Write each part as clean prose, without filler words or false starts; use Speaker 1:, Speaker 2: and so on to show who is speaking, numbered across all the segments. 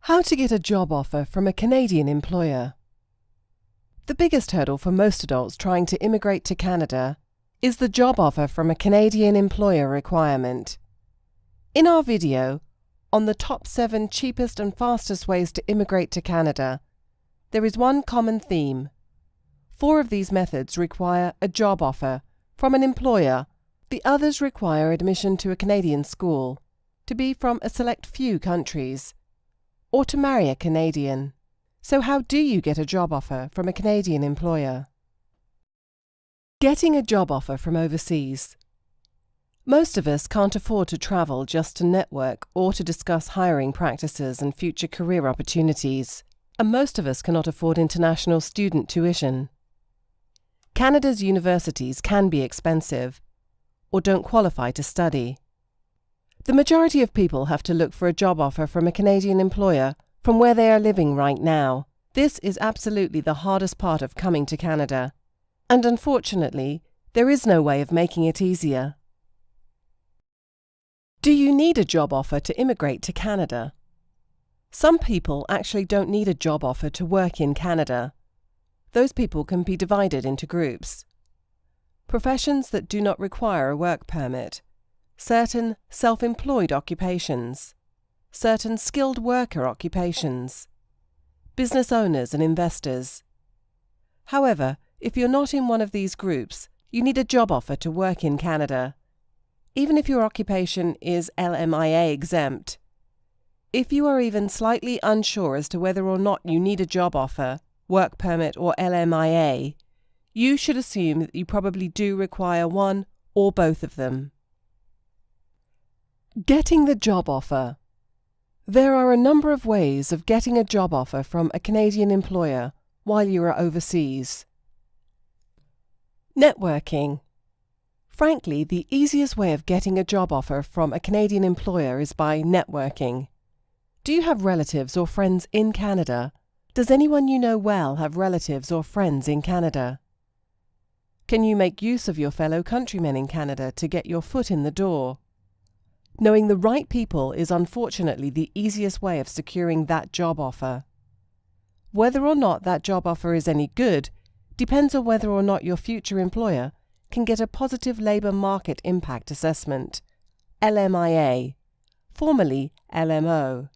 Speaker 1: How to get a job offer from a Canadian employer. The biggest hurdle for most adults trying to immigrate to Canada is the job offer from a Canadian employer requirement. In our video, on the top 7 cheapest and fastest ways to immigrate to Canada, there is one common theme. 4 of these methods require a job offer from an employer. The others require admission to a Canadian school, to be from a select few countries, or to marry a Canadian. So how do you get a job offer from a Canadian employer? Getting a job offer from overseas. Most of us can't afford to travel just to network or to discuss hiring practices and future career opportunities, and most of us cannot afford international student tuition. Canada's universities can be expensive, or don't qualify to study. The majority of people have to look for a job offer from a Canadian employer from where they are living right now. This is absolutely the hardest part of coming to Canada, and unfortunately, there is no way of making it easier. Do you need a job offer to immigrate to Canada? Some people actually don't need a job offer to work in Canada. Those people can be divided into groups. Professions that do not require a work permit, certain self-employed occupations, certain skilled worker occupations, business owners and investors. However, if you're not in one of these groups, you need a job offer to work in Canada, even if your occupation is LMIA exempt. If you are even slightly unsure as to whether or not you need a job offer, work permit or LMIA, you should assume that you probably do require one or both of them. Getting the job offer. There are a number of ways of getting a job offer from a Canadian employer while you are overseas. Networking. Frankly, the easiest way of getting a job offer from a Canadian employer is by networking. Do you have relatives or friends in Canada? Does anyone you know well have relatives or friends in Canada? Can you make use of your fellow countrymen in Canada to get your foot in the door? Knowing the right people is unfortunately the easiest way of securing that job offer. Whether or not that job offer is any good depends on whether or not your future employer can get a positive labour market impact assessment, LMIA, formerly LMO.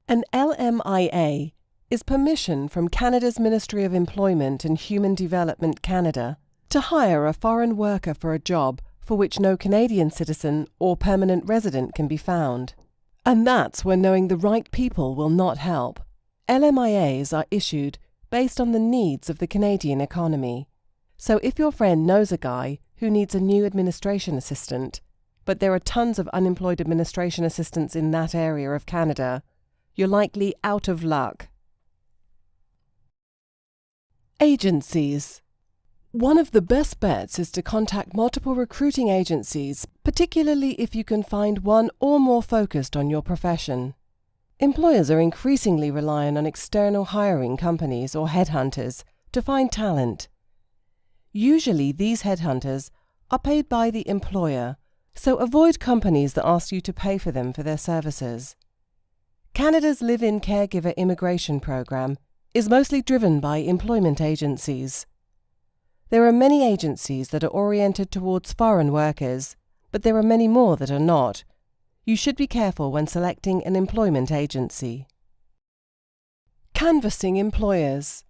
Speaker 1: An LMIA is permission from Canada's Ministry of Employment and Human Development Canada to hire a foreign worker for a job for which no Canadian citizen or permanent resident can be found. And that's where knowing the right people will not help. LMIAs are issued based on the needs of the Canadian economy. So if your friend knows a guy who needs a new administration assistant, but there are tons of unemployed administration assistants in that area of Canada, you're likely out of luck. Agencies. One of the best bets is to contact multiple recruiting agencies, particularly if you can find one or more focused on your profession. Employers are increasingly relying on external hiring companies or headhunters to find talent. Usually these headhunters are paid by the employer, so avoid companies that ask you to pay for them for their services. Canada's Live-In Caregiver Immigration Program is mostly driven by employment agencies. There are many agencies that are oriented towards foreign workers, but there are many more that are not. You should be careful when selecting an employment agency. Canvassing employers.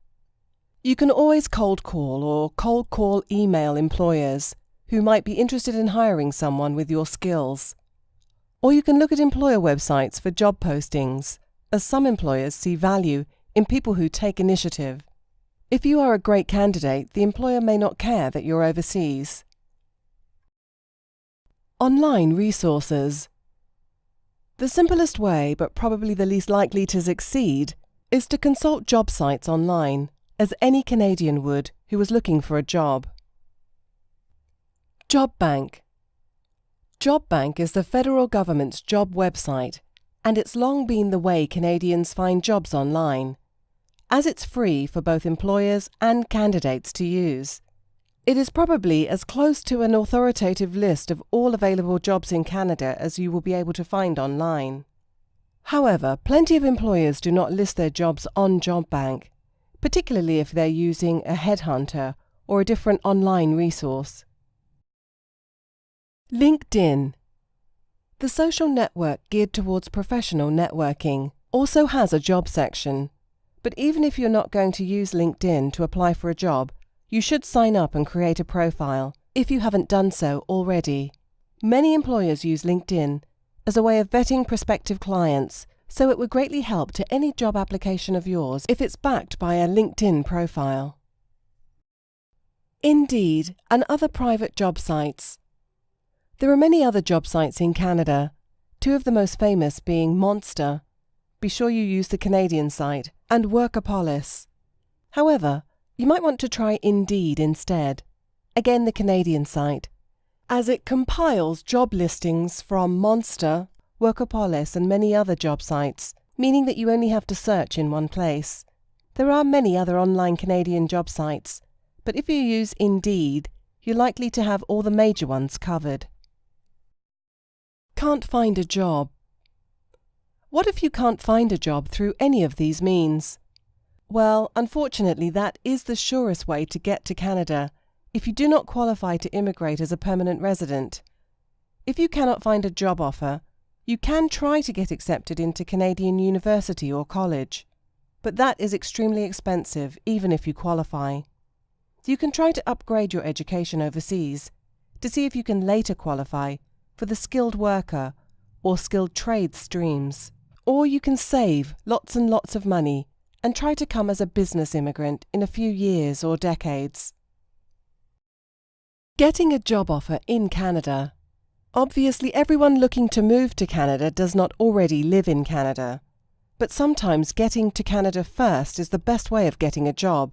Speaker 1: You can always cold call or cold call email employers who might be interested in hiring someone with your skills. Or you can look at employer websites for job postings, as some employers see value in people who take initiative. If you are a great candidate, the employer may not care that you're overseas. Online resources. The simplest way, but probably the least likely to succeed, is to consult job sites online, as any Canadian would who was looking for a job. Job Bank. Job Bank is the federal government's job website, and it's long been the way Canadians find jobs online, as it's free for both employers and candidates to use. It is probably as close to an authoritative list of all available jobs in Canada as you will be able to find online. However, plenty of employers do not list their jobs on JobBank, particularly if they're using a headhunter or a different online resource. LinkedIn. The social network geared towards professional networking also has a job section, but even if you're not going to use LinkedIn to apply for a job, you should sign up and create a profile if you haven't done so already. Many employers use LinkedIn as a way of vetting prospective clients, so it would greatly help to any job application of yours if it's backed by a LinkedIn profile. Indeed and other private job sites. There are many other job sites in Canada, two of the most famous being Monster. Be sure you use the Canadian site, and Workopolis. However, you might want to try Indeed instead, again the Canadian site, as it compiles job listings from Monster, Workopolis and many other job sites, meaning that you only have to search in one place. There are many other online Canadian job sites, but if you use Indeed, you're likely to have all the major ones covered. Can't find a job. What if you can't find a job through any of these means? Well, unfortunately, that is the surest way to get to Canada if you do not qualify to immigrate as a permanent resident. If you cannot find a job offer, you can try to get accepted into Canadian university or college, but that is extremely expensive even if you qualify. You can try to upgrade your education overseas to see if you can later qualify for the skilled worker or skilled trade streams, or you can save lots and lots of money and try to come as a business immigrant in a few years or decades. Getting a job offer in Canada. Obviously, everyone looking to move to Canada does not already live in Canada, but sometimes getting to Canada first is the best way of getting a job.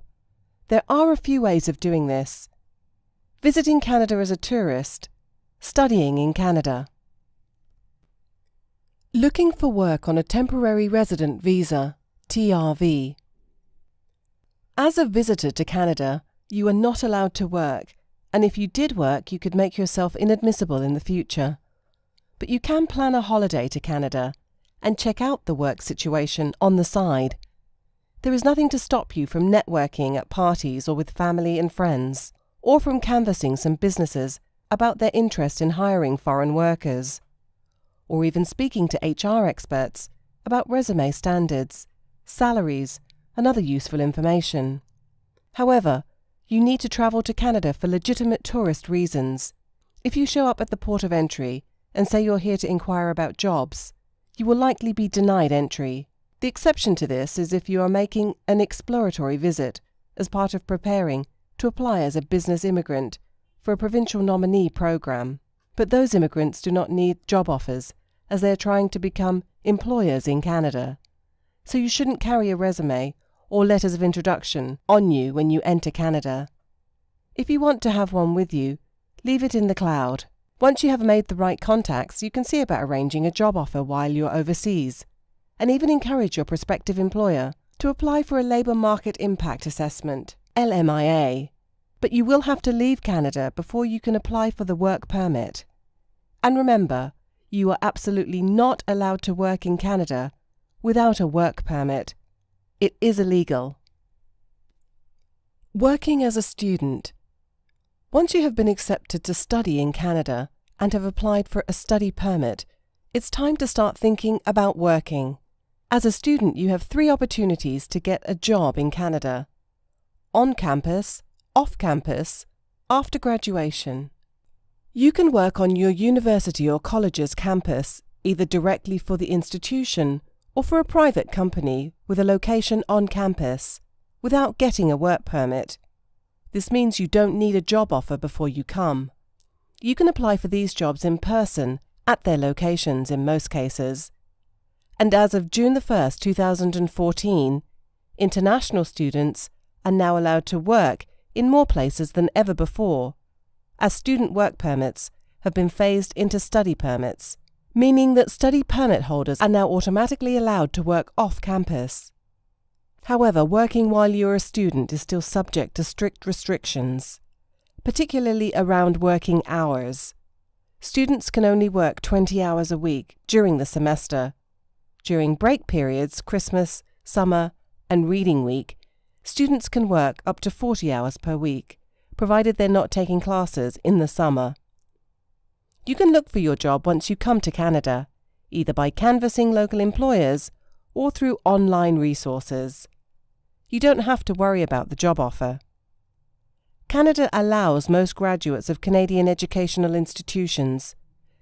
Speaker 1: There are a few ways of doing this. Visiting Canada as a tourist, studying in Canada. Looking for work on a temporary resident visa, TRV. As a visitor to Canada, you are not allowed to work, and if you did work, you could make yourself inadmissible in the future. But you can plan a holiday to Canada and check out the work situation on the side. There is nothing to stop you from networking at parties or with family and friends, or from canvassing some businesses about their interest in hiring foreign workers, or even speaking to HR experts about resume standards, salaries, and other useful information. However, you need to travel to Canada for legitimate tourist reasons. If you show up at the port of entry and say you're here to inquire about jobs, you will likely be denied entry. The exception to this is if you are making an exploratory visit as part of preparing to apply as a business immigrant for a provincial nominee program. But those immigrants do not need job offers as they are trying to become employers in Canada. So you shouldn't carry a resume or letters of introduction on you when you enter Canada. If you want to have one with you, leave it in the cloud. Once you have made the right contacts, you can see about arranging a job offer while you're overseas, and even encourage your prospective employer to apply for a Labour Market Impact Assessment, LMIA. But you will have to leave Canada before you can apply for the work permit. And remember, you are absolutely not allowed to work in Canada without a work permit. It is illegal. Working as a student. Once you have been accepted to study in Canada and have applied for a study permit, it's time to start thinking about working. As a student, you have 3 opportunities to get a job in Canada: on campus, off campus, after graduation. You can work on your university or college's campus, either directly for the institution or for a private company with a location on campus, without getting a work permit. This means you don't need a job offer before you come. You can apply for these jobs in person, at their locations in most cases. And as of June 1st, 2014, international students are now allowed to work in more places than ever before, as student work permits have been phased into study permits, meaning that study permit holders are now automatically allowed to work off campus. However, working while you're a student is still subject to strict restrictions, particularly around working hours. Students can only work 20 hours a week during the semester. During break periods, Christmas, summer, and reading week, students can work up to 40 hours per week, provided they're not taking classes in the summer. You can look for your job once you come to Canada, either by canvassing local employers or through online resources. You don't have to worry about the job offer. Canada allows most graduates of Canadian educational institutions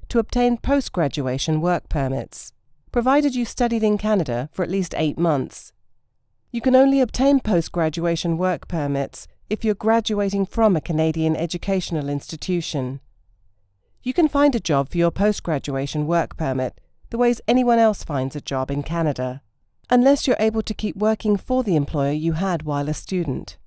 Speaker 1: to obtain post-graduation work permits, provided you studied in Canada for at least 8 months. You can only obtain post-graduation work permits if you're graduating from a Canadian educational institution. You can find a job for your post-graduation work permit the ways anyone else finds a job in Canada, unless you're able to keep working for the employer you had while a student.